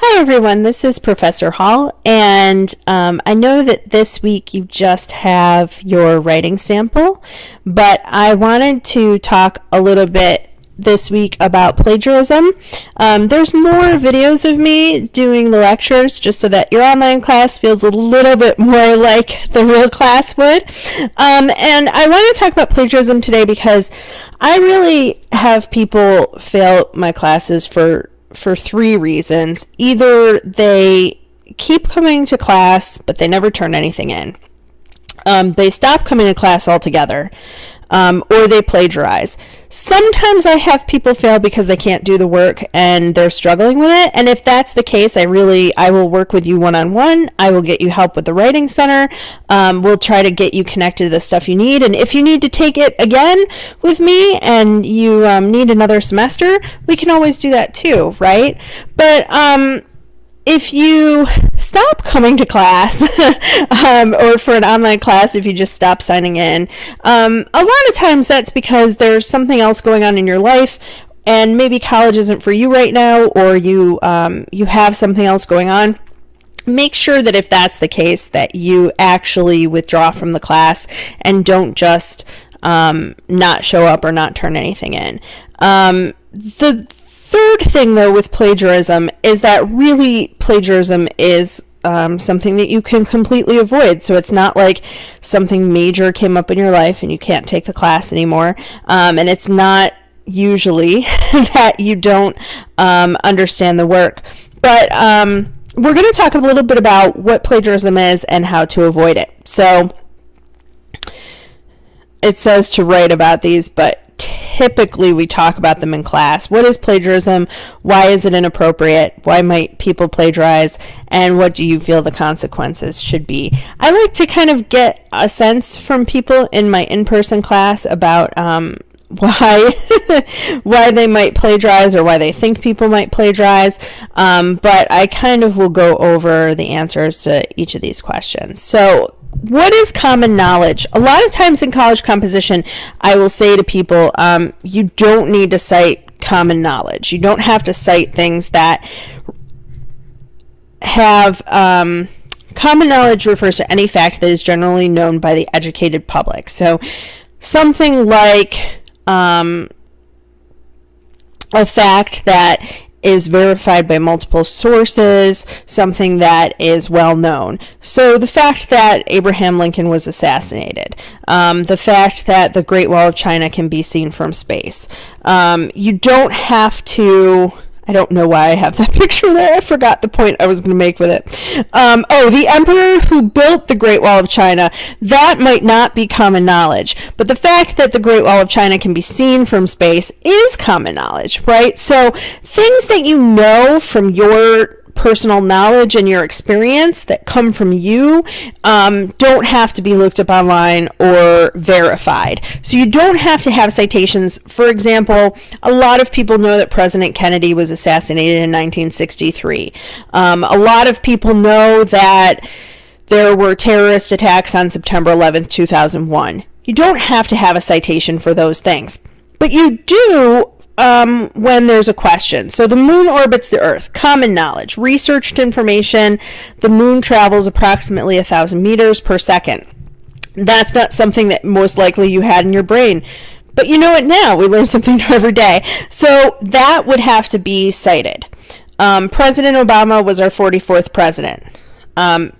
Hi everyone, this is Professor Hall, and I know that this week you just have your writing sample, but I wanted to talk a little bit this week about plagiarism. There's more videos of me doing the lectures just so that your online class feels a little bit more like the real class would. And I want to talk about plagiarism today because I really have people fail my classes for three reasons. Either they keep coming to class, but they never turn anything in. They stop coming to class altogether, or they plagiarize. Sometimes I have people fail because they can't do the work and they're struggling with it. And if that's the case, I will work with you one-on-one. I will get you help with the Writing Center. We'll try to get you connected to the stuff you need. And if you need to take it again with me and you need another semester, we can always do that too, right? But if you stop coming to class, or for an online class, if you just stop signing in, a lot of times that's because there's something else going on in your life, and maybe college isn't for you right now, or you have something else going on. Make sure that if that's the case, that you actually withdraw from the class and don't just not show up or not turn anything in. The third thing, though, with plagiarism is that really plagiarism is something that you can completely avoid. So it's not like something major came up in your life and you can't take the class anymore. And it's not usually that you don't understand the work. But we're going to talk a little bit about what plagiarism is and how to avoid it. So it says to write about these, but typically we talk about them in class. What is plagiarism? Why is it inappropriate? Why might people plagiarize? And what do you feel the consequences should be? I like to kind of get a sense from people in my in-person class about why they might plagiarize or why they think people might plagiarize. But I kind of will go over the answers to each of these questions. So what is common knowledge? A lot of times in college composition, I will say to people, you don't need to cite common knowledge. You don't have to cite things that have common knowledge refers to any fact that is generally known by the educated public. So something like a fact that is verified by multiple sources, something that is well known. So the fact that Abraham Lincoln was assassinated, the fact that the Great Wall of China can be seen from space. You don't have to... I don't know why I have that picture there. I forgot the point I was going to make with it. The emperor who built the Great Wall of China, that might not be common knowledge. But the fact that the Great Wall of China can be seen from space is common knowledge, right? So things that you know from your personal knowledge and your experience that come from you don't have to be looked up online or verified. So you don't have to have citations. For example, a lot of people know that President Kennedy was assassinated in 1963. A lot of people know that there were terrorist attacks on September 11th, 2001. You don't have to have a citation for those things, but you do when there's a question. So the moon orbits the Earth. Common knowledge. Researched information. The moon travels approximately 1,000 meters per second. That's not something that most likely you had in your brain. But you know it now. We learn something new every day. So that would have to be cited. President Obama was our 44th president.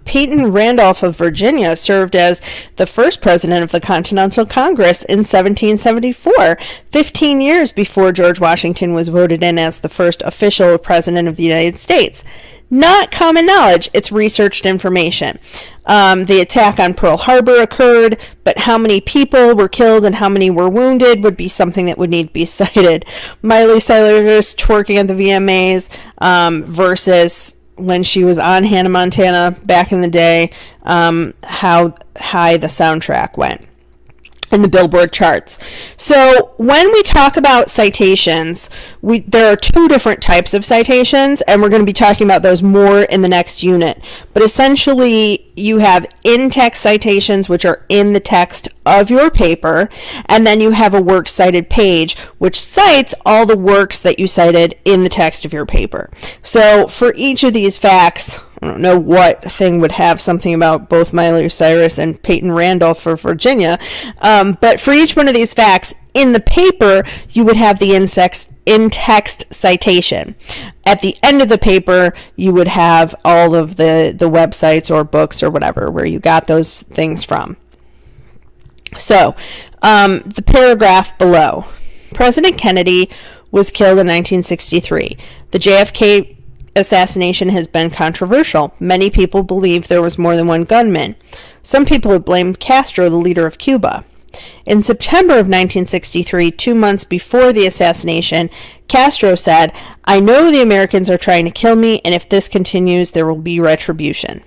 Peyton Randolph of Virginia served as the first president of the Continental Congress in 1774, 15 years before George Washington was voted in as the first official president of the United States. Not common knowledge, it's researched information. The attack on Pearl Harbor occurred, but how many people were killed and how many were wounded would be something that would need to be cited. Miley Cyrus twerking at the VMAs versus when she was on Hannah Montana back in the day, how high the soundtrack went. in the Billboard charts. So when we talk about citations, there are two different types of citations, and we're going to be talking about those more in the next unit. But essentially, you have in-text citations, which are in the text of your paper, and then you have a works cited page, which cites all the works that you cited in the text of your paper. So for each of these facts, I don't know what thing would have something about both Miley Cyrus and Peyton Randolph for Virginia, but for each one of these facts in the paper, you would have the in-text citation. At the end of the paper, you would have all of the websites or books or whatever where you got those things from. So, the paragraph below. President Kennedy was killed in 1963. The JFK assassination has been controversial. Many people believe there was more than one gunman. Some people have blamed Castro, the leader of Cuba. In September of 1963, 2 months before the assassination, Castro said, "I know the Americans are trying to kill me, and if this continues, there will be retribution."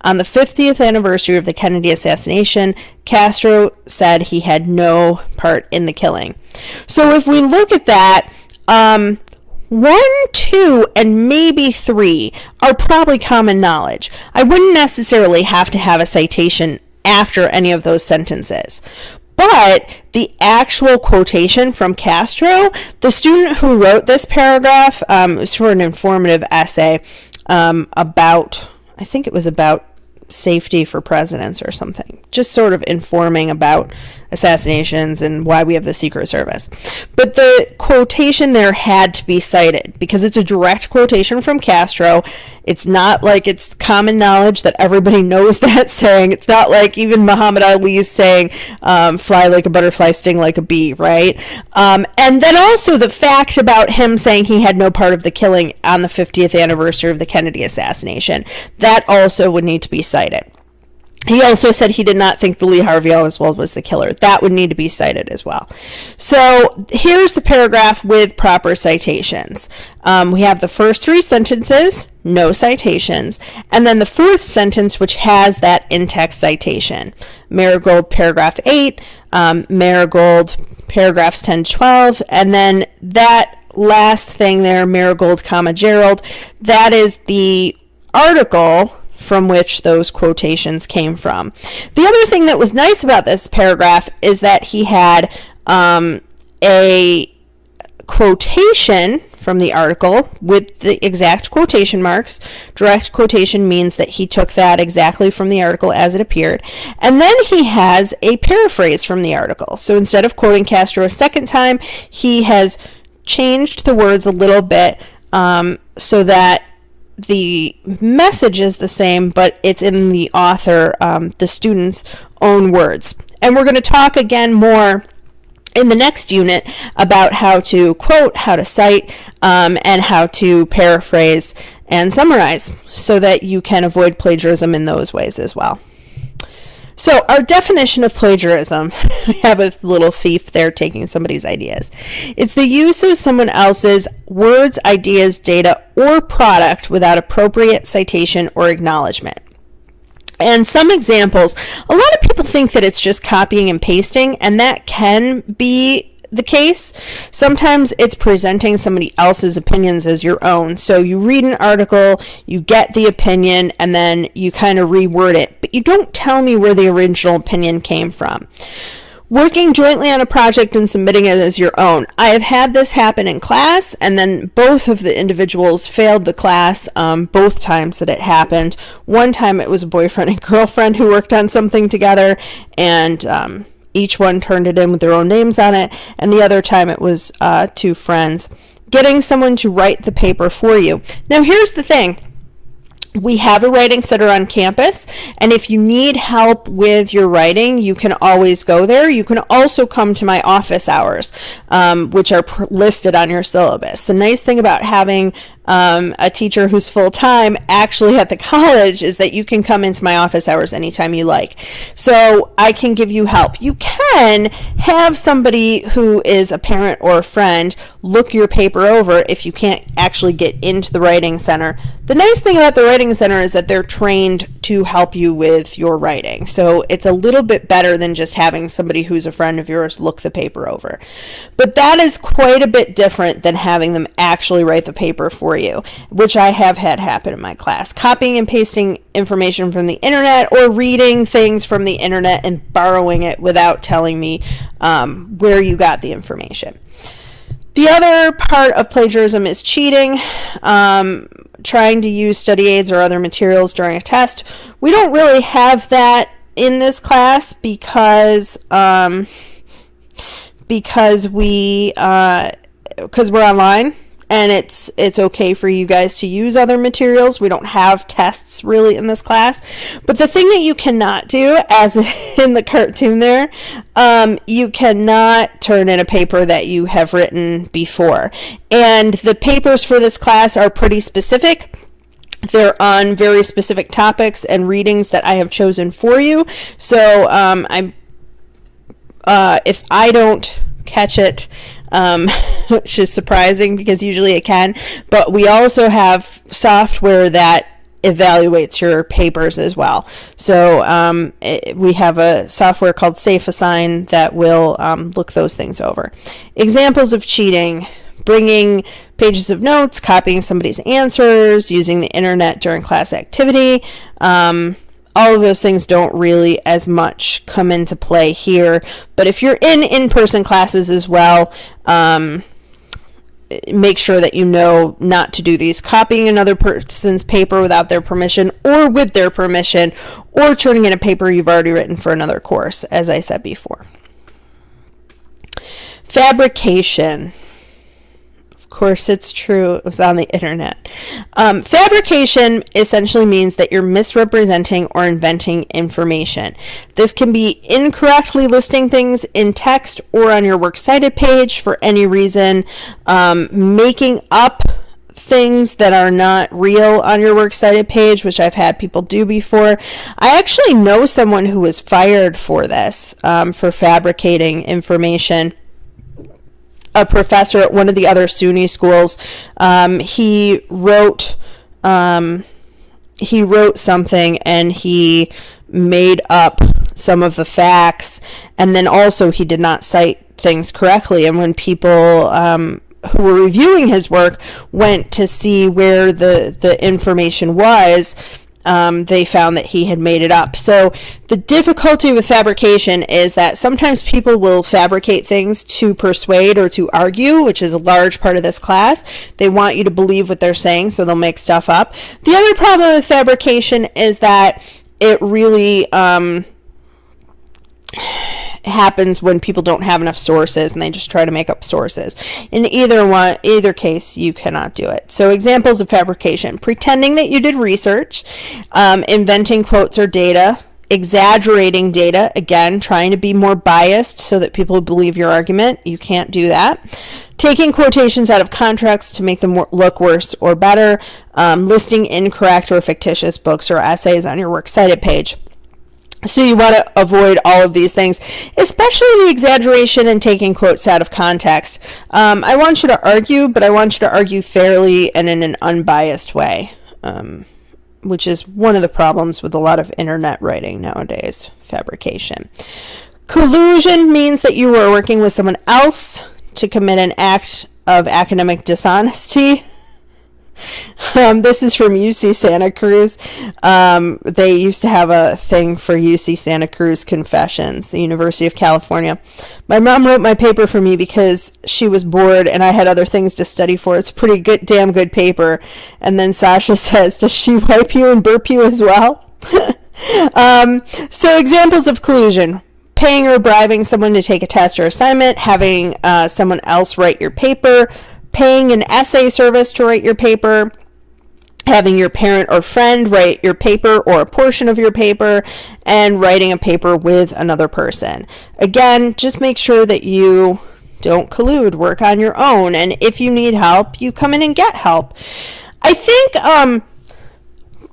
On the 50th anniversary of the Kennedy assassination, Castro said he had no part in the killing. So if we look at that, 1, 2, and maybe 3 are probably common knowledge. I wouldn't necessarily have to have a citation after any of those sentences. But the actual quotation from Castro, the student who wrote this paragraph, was for an informative essay about, I think it was about safety for presidents or something, just sort of informing about assassinations and why we have the Secret Service. But the quotation there had to be cited because it's a direct quotation from Castro. It's not like it's common knowledge that everybody knows that saying. It's not like even Muhammad Ali's saying, fly like a butterfly, sting like a bee, right? And then also the fact about him saying he had no part of the killing on the 50th anniversary of the Kennedy assassination, that also would need to be cited. He also said he did not think the Lee Harvey Oswald was the killer. That would need to be cited as well. So here's the paragraph with proper citations. We have the first 3 sentences, no citations, and then the 4th sentence, which has that in-text citation. Marigold, paragraph 8, Marigold, paragraphs 10 to 12, and then that last thing there, Marigold, Gerald, that is the article from which those quotations came from. The other thing that was nice about this paragraph is that he had a quotation from the article with the exact quotation marks. Direct quotation means that he took that exactly from the article as it appeared. And then he has a paraphrase from the article. So instead of quoting Castro a second time, he has changed the words a little bit so that the message is the same, but it's in the author, the student's own words. And we're going to talk again more in the next unit about how to quote, how to cite, and how to paraphrase and summarize so that you can avoid plagiarism in those ways as well. So our definition of plagiarism, we have a little thief there taking somebody's ideas. It's the use of someone else's words, ideas, data, or product without appropriate citation or acknowledgement. And some examples, a lot of people think that it's just copying and pasting, and that can be the case. Sometimes it's presenting somebody else's opinions as your own. So you read an article, you get the opinion, and then you kind of reword it, but you don't tell me where the original opinion came from. Working jointly on a project and submitting it as your own. I have had this happen in class, and then both of the individuals failed the class both times that it happened. One time it was a boyfriend and girlfriend who worked on something together, and each one turned it in with their own names on it, and the other time it was 2 friends. Getting someone to write the paper for you. Now here's the thing. We have a writing center on campus, and if you need help with your writing, you can always go there. You can also come to my office hours, which are listed on your syllabus. The nice thing about having a teacher who's full-time actually at the college is that you can come into my office hours anytime you like. So I can give you help. You can have somebody who is a parent or a friend look your paper over if you can't actually get into the writing center. The nice thing about the writing center is that they're trained to help you with your writing. So it's a little bit better than just having somebody who's a friend of yours look the paper over. But that is quite a bit different than having them actually write the paper for you, which I have had happen in my class. Copying and pasting information from the internet or reading things from the internet and borrowing it without telling me where you got the information. The other part of plagiarism is cheating, trying to use study aids or other materials during a test. We don't really have that in this class because we're online, and it's okay for you guys to use other materials. We don't have tests really in this class. But the thing that you cannot do, as in the cartoon there, you cannot turn in a paper that you have written before. And the papers for this class are pretty specific. They're on very specific topics and readings that I have chosen for you. So if I don't catch it, which is surprising because usually it can, but we also have software that evaluates your papers as well. So we have a software called SafeAssign that will look those things over. Examples of cheating: bringing pages of notes, copying somebody's answers, using the internet during class activity. All of those things don't really as much come into play here. But if you're in in-person classes as well, make sure that you know not to do these. Copying another person's paper without their permission or with their permission, or turning in a paper you've already written for another course, as I said before. Fabrication. Of course, it's true. It was on the internet. Fabrication essentially means that you're misrepresenting or inventing information. This can be incorrectly listing things in text or on your works cited page for any reason, making up things that are not real on your works cited page, which I've had people do before. I actually know someone who was fired for this, for fabricating information. A professor at one of the other SUNY schools, he wrote something and he made up some of the facts, and then also he did not cite things correctly. And when people who were reviewing his work went to see where the information was, they found that he had made it up. So the difficulty with fabrication is that sometimes people will fabricate things to persuade or to argue, which is a large part of this class. They want you to believe what they're saying, so they'll make stuff up. The other problem with fabrication is that it really happens when people don't have enough sources and they just try to make up sources. In either case, you cannot do it. So examples of fabrication: pretending that you did research, inventing quotes or data, exaggerating data, again, trying to be more biased so that people believe your argument. You can't do that. Taking quotations out of context to make them look worse or better, listing incorrect or fictitious books or essays on your works cited page. So you want to avoid all of these things, especially the exaggeration and taking quotes out of context. I want you to argue, but I want you to argue fairly and in an unbiased way, which is one of the problems with a lot of internet writing nowadays, fabrication. Collusion means that you are working with someone else to commit an act of academic dishonesty. This is from UC Santa Cruz. They used to have a thing for UC Santa Cruz confessions, the University of California. My mom wrote my paper for me because she was bored and I had other things to study for. It's a pretty good, damn good paper. And then Sasha says, does she wipe you and burp you as well? So examples of collusion: paying or bribing someone to take a test or assignment, having someone else write your paper, paying an essay service to write your paper, having your parent or friend write your paper or a portion of your paper, and writing a paper with another person. Again, just make sure that you Don't collude. Work on your own. And if you need help, you come in and get help. I think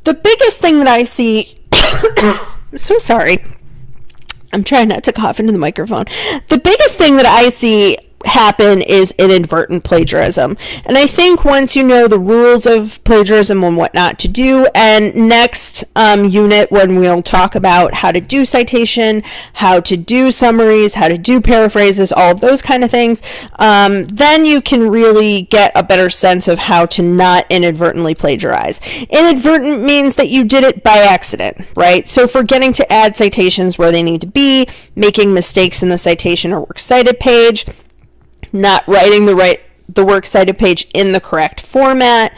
the biggest thing that I see... I'm so sorry. I'm trying not to cough into the microphone. The biggest thing that I see happen is inadvertent plagiarism. And I think once you know the rules of plagiarism and what not to do, and next unit when we'll talk about how to do citation, how to do summaries, how to do paraphrases, all of those kind of things, then you can really get a better sense of how to not inadvertently plagiarize. Inadvertent means that you did it by accident, right? So forgetting to add citations where they need to be, making mistakes in the citation or works cited page, not writing the works cited page in the correct format,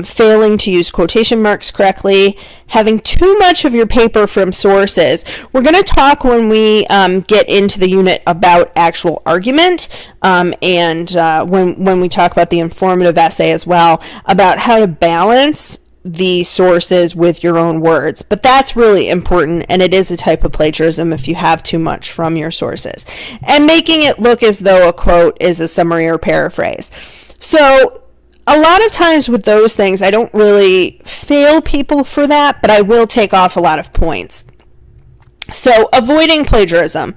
failing to use quotation marks correctly, having too much of your paper from sources. We're going to talk when we get into the unit about actual argument, and when we talk about the informative essay as well, about how to balance the sources with your own words. But that's really important, and it is a type of plagiarism if you have too much from your sources. And making it look as though a quote is a summary or paraphrase. So a lot of times with those things, I don't really fail people for that, but I will take off a lot of points. So avoiding plagiarism.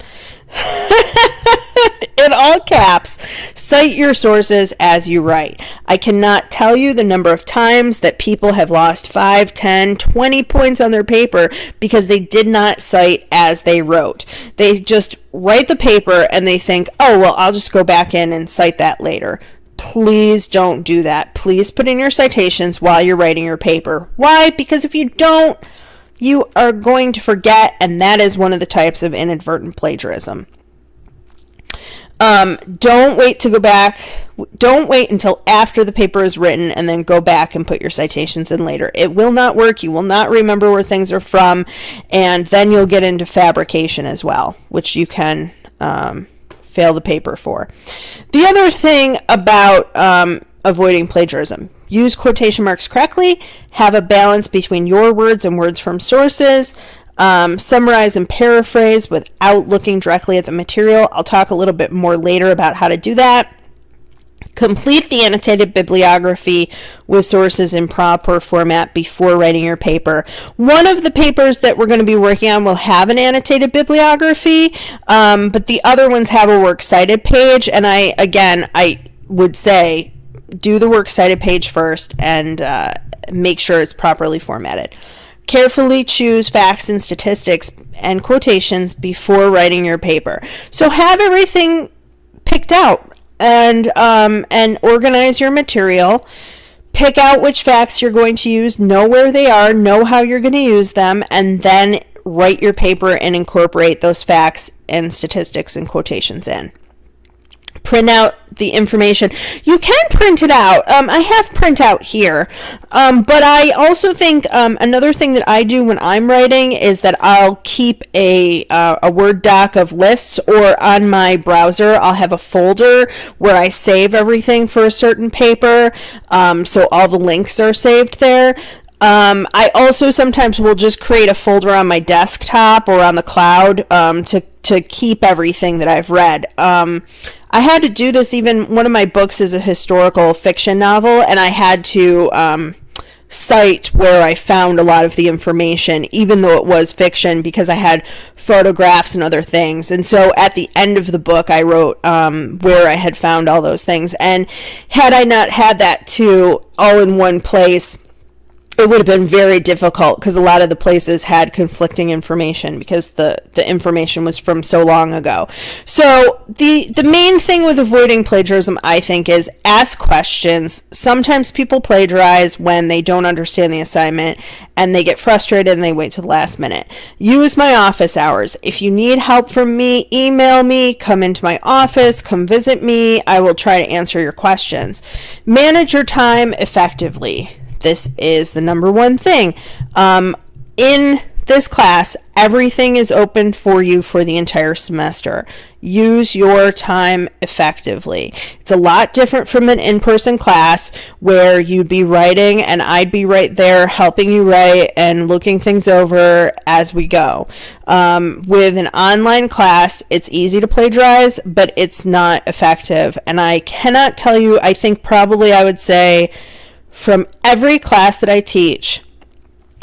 In all caps, cite your sources as you write. I cannot tell you the number of times that people have lost 5, 10, 20 points on their paper because they did not cite as they wrote. They just write the paper and they think, oh, well, I'll just go back in and cite that later. Please don't do that. Please put in your citations while you're writing your paper. Why? Because if you don't, you are going to forget, and that is one of the types of inadvertent plagiarism. Don't wait to go back. Don't wait until after the paper is written and then go back and put your citations in later. It will not work. You will not remember where things are from, and then you'll get into fabrication as well, which you can fail the paper for. The other thing about avoiding plagiarism: use quotation marks correctly, have a balance between your words and words from sources, summarize and paraphrase without looking directly at the material. I'll talk a little bit more later about how to do that. Complete the annotated bibliography with sources in proper format before writing your paper. One of the papers that we're going to be working on will have an annotated bibliography, but the other ones have a works cited page, and I would say do the works cited page first and make sure it's properly formatted. Carefully choose facts and statistics and quotations before writing your paper. So have everything picked out and organize your material. Pick out which facts you're going to use, know where they are, know how you're going to use them, and then write your paper and incorporate those facts and statistics and quotations in. Print out the information. You can print it out. I have printout here, but I also think another thing that I do when I'm writing is that I'll keep a Word doc of lists, or on my browser I'll have a folder where I save everything for a certain paper, so all the links are saved there. I also sometimes will just create a folder on my desktop or on the cloud to keep everything that I've read. I had to do this. Even one of my books is a historical fiction novel, and I had to cite where I found a lot of the information, even though it was fiction, because I had photographs and other things. And so at the end of the book, I wrote where I had found all those things. And had I not had that too all in one place, it would have been very difficult, because a lot of the places had conflicting information because the information was from so long ago. So the main thing with avoiding plagiarism, I think, is ask questions. Sometimes people plagiarize when they don't understand the assignment and they get frustrated and they wait till the last minute. Use my office hours. If you need help from me, email me, come into my office, come visit me. I will try to answer your questions. Manage your time effectively. This is the number one thing. In this class, everything is open for you for the entire semester. Use your time effectively. It's a lot different from an in-person class where you'd be writing and I'd be right there helping you write and looking things over as we go. With an online class, it's easy to plagiarize, but it's not effective. And I cannot tell you, I think probably I would say from every class that I teach,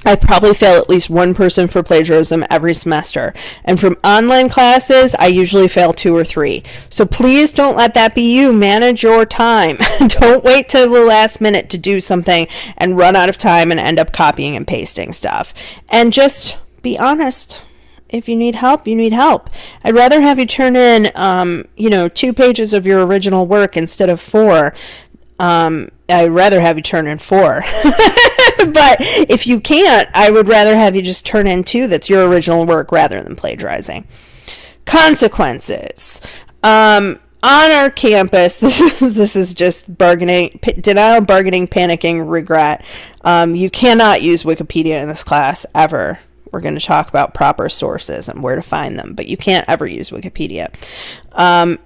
I probably fail at least one person for plagiarism every semester. And from online classes, I usually fail 2 or 3. So please don't let that be you. Manage your time. Don't wait till the last minute to do something and run out of time and end up copying and pasting stuff. And just be honest. If you need help, you need help. I'd rather have you turn in, 2 pages of your original work instead of 4. I'd rather have you turn in 4. But if you can't, I would rather have you just turn in 2 that's your original work rather than plagiarizing. Consequences. On our campus, this is just bargaining, denial, bargaining, panicking, regret. You cannot use Wikipedia in this class ever. We're going to talk about proper sources and where to find them, but you can't ever use Wikipedia.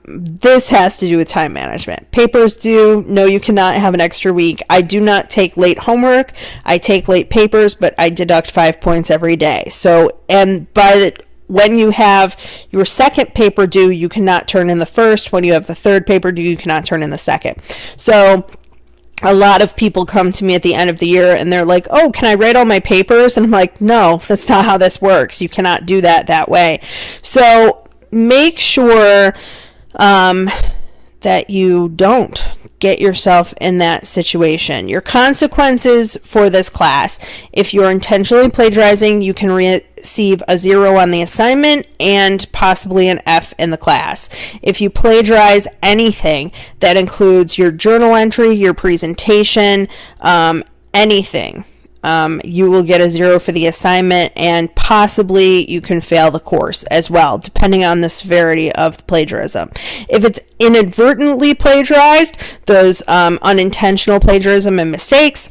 This has to do with time management. Papers do. No, you cannot have an extra week. I do not take late homework. I take late papers, but I deduct 5 points every day. So, and when you have your second paper due, you cannot turn in the first. When you have the third paper due, you cannot turn in the second. So a lot of people come to me at the end of the year and they're like, oh, can I write all my papers? And I'm like, no, that's not how this works. You cannot do that way. So make sure that you don't get yourself in that situation. Your consequences for this class: if you're intentionally plagiarizing, you can receive a 0 on the assignment and possibly an F in the class. If you plagiarize anything, that includes your journal entry, your presentation, anything, you will get a 0 for the assignment, and possibly you can fail the course as well, depending on the severity of the plagiarism. If it's inadvertently plagiarized, those unintentional plagiarism and mistakes,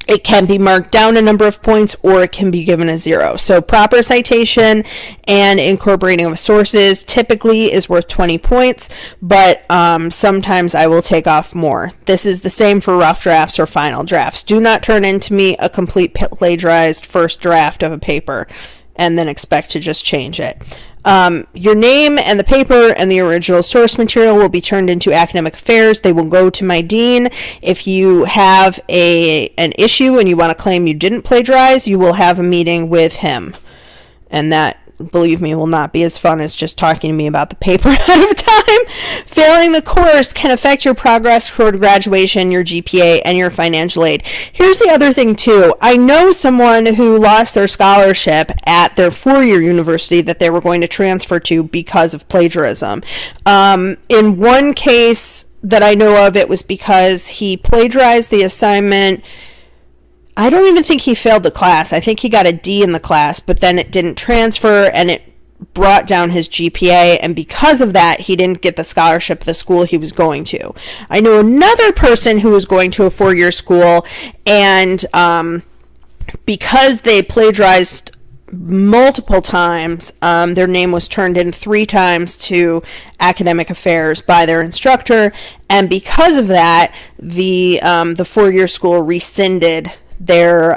it can be marked down a number of points or it can be given a 0. So proper citation and incorporating of sources typically is worth 20 points, but sometimes I will take off more. This is the same for rough drafts or final drafts. Do not turn into me a complete plagiarized first draft of a paper and then expect to just change it. Your name and the paper and the original source material will be turned into academic affairs. They will go to my dean. If you have an issue and you want to claim you didn't plagiarize, you will have a meeting with him. And that, believe me, will not be as fun as just talking to me about the paper ahead of time. Failing the course can affect your progress toward graduation, your GPA, and your financial aid. Here's the other thing, too. I know someone who lost their scholarship at their 4-year university that they were going to transfer to because of plagiarism. In one case that I know of, it was because he plagiarized the assignment. I don't even think he failed the class. I think he got a D in the class, but then it didn't transfer and it brought down his GPA, and because of that, he didn't get the scholarship at the school he was going to. I know another person who was going to a 4-year school, and because they plagiarized multiple times, their name was turned in 3 times to academic affairs by their instructor, and because of that, the 4-year school rescinded their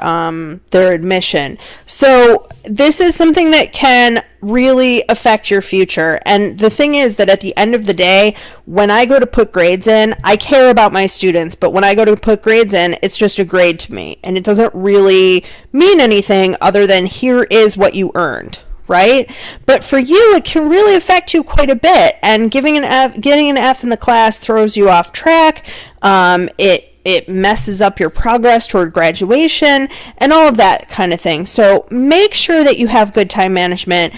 admission. So this is something that can really affect your future. And the thing is that at the end of the day, when I go to put grades in, I care about my students, but when I go to put grades in, it's just a grade to me, and it doesn't really mean anything other than here is what you earned, right? But for you, it can really affect you quite a bit, and getting an F in the class throws you off track. It messes up your progress toward graduation and all of that kind of thing. So make sure that you have good time management.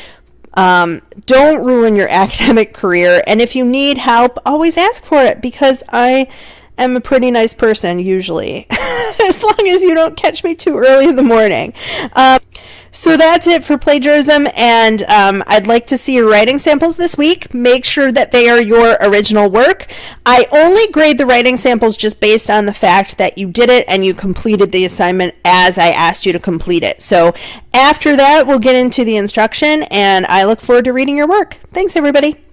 Don't ruin your academic career. And if you need help, always ask for it, because I am a pretty nice person usually, as long as you don't catch me too early in the morning. So that's it for plagiarism, and I'd like to see your writing samples this week. Make sure that they are your original work. I only grade the writing samples just based on the fact that you did it and you completed the assignment as I asked you to complete it. So after that, we'll get into the instruction, and I look forward to reading your work. Thanks, everybody.